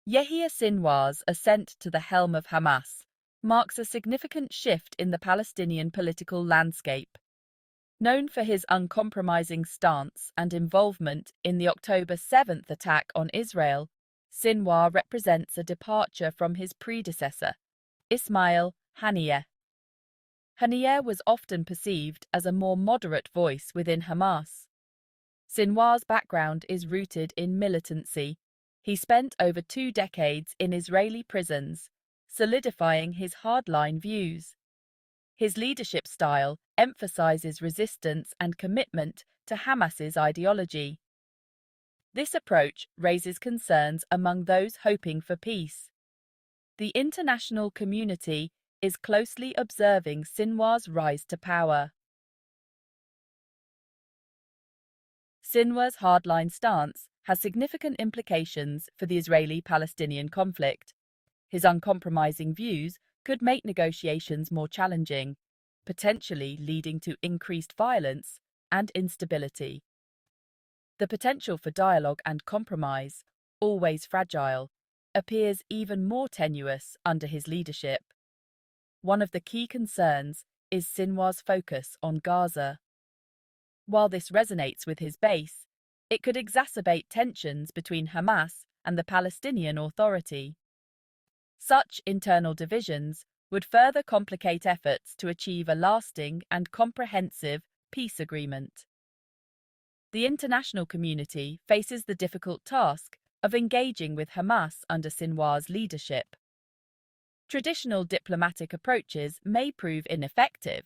Yahya Sinwar's ascent to the helm of Hamas marks a significant shift in the Palestinian political landscape. Known for his uncompromising stance and involvement in the October 7th attack on Israel, Sinwar represents a departure from his predecessor, Ismail Haniyeh. Haniyeh was often perceived as a more moderate voice within Hamas. Sinwar's background is rooted in militancy. He spent over 2 decades in Israeli prisons, solidifying his hardline views. His leadership style emphasizes resistance and commitment to Hamas's ideology. This approach raises concerns among those hoping for peace. The international community is closely observing Sinwar's rise to power. Sinwar's hardline stance has significant implications for the Israeli-Palestinian conflict. His uncompromising views could make negotiations more challenging, potentially leading to increased violence and instability. The potential for dialogue and compromise, always fragile, appears even more tenuous under his leadership. One of the key concerns is Sinwar's focus on Gaza. While this resonates with his base, it could exacerbate tensions between Hamas and the Palestinian Authority. Such internal divisions would further complicate efforts to achieve a lasting and comprehensive peace agreement. The international community faces the difficult task of engaging with Hamas under Sinwar's leadership. Traditional diplomatic approaches may prove ineffective,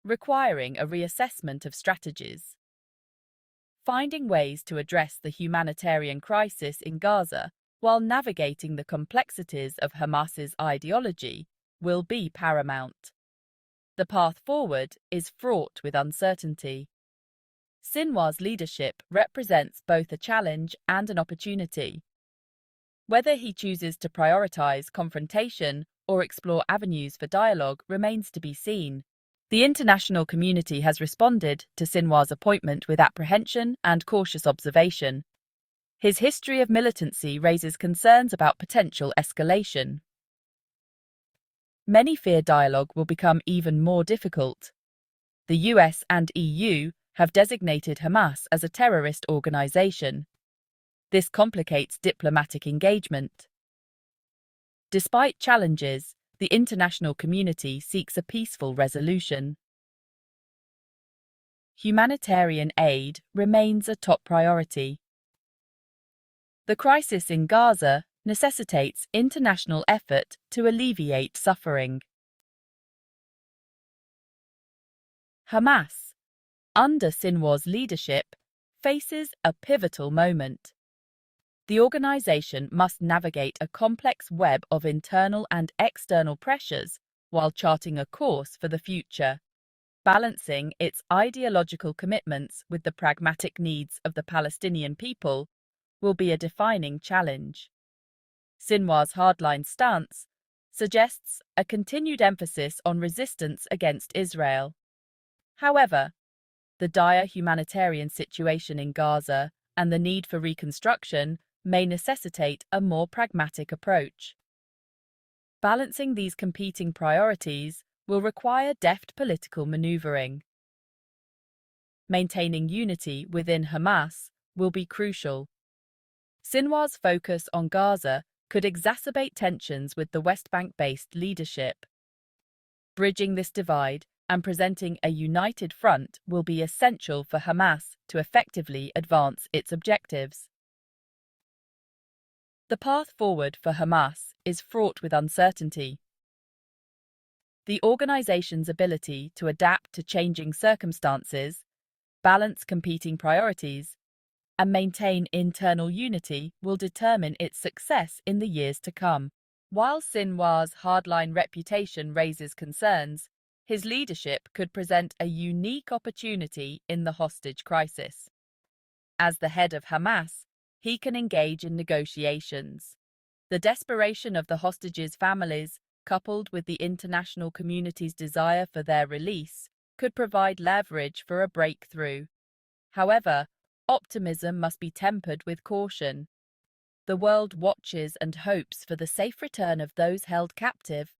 requiring a reassessment of strategies. Finding ways to address the humanitarian crisis in Gaza while navigating the complexities of Hamas's ideology will be paramount. The path forward is fraught with uncertainty. Sinwar's leadership represents both a challenge and an opportunity. Whether he chooses to prioritize confrontation or explore avenues for dialogue remains to be seen. The international community has responded to Sinwar's appointment with apprehension and cautious observation. His history of militancy raises concerns about potential escalation. Many fear dialogue will become even more difficult. The US and EU have designated Hamas as a terrorist organization. This complicates diplomatic engagement. Despite challenges, the international community seeks a peaceful resolution. Humanitarian aid remains a top priority. The crisis in Gaza necessitates international effort to alleviate suffering. Hamas, under Sinwar's leadership, faces a pivotal moment. The organization must navigate a complex web of internal and external pressures while charting a course for the future. Balancing its ideological commitments with the pragmatic needs of the Palestinian people will be a defining challenge. Sinwar's hardline stance suggests a continued emphasis on resistance against Israel. However, the dire humanitarian situation in Gaza and the need for reconstruction may necessitate a more pragmatic approach. Balancing these competing priorities will require deft political maneuvering. Maintaining unity within Hamas will be crucial. Sinwar's focus on Gaza could exacerbate tensions with the West Bank-based leadership. Bridging this divide and presenting a united front will be essential for Hamas to effectively advance its objectives. The path forward for Hamas is fraught with uncertainty. The organization's ability to adapt to changing circumstances, balance competing priorities, and maintain internal unity will determine its success in the years to come. While Sinwar's hardline reputation raises concerns, his leadership could present a unique opportunity in the hostage crisis. As the head of Hamas, he can engage in negotiations. The desperation of the hostages' families, coupled with the international community's desire for their release, could provide leverage for a breakthrough. However, optimism must be tempered with caution. The world watches and hopes for the safe return of those held captive.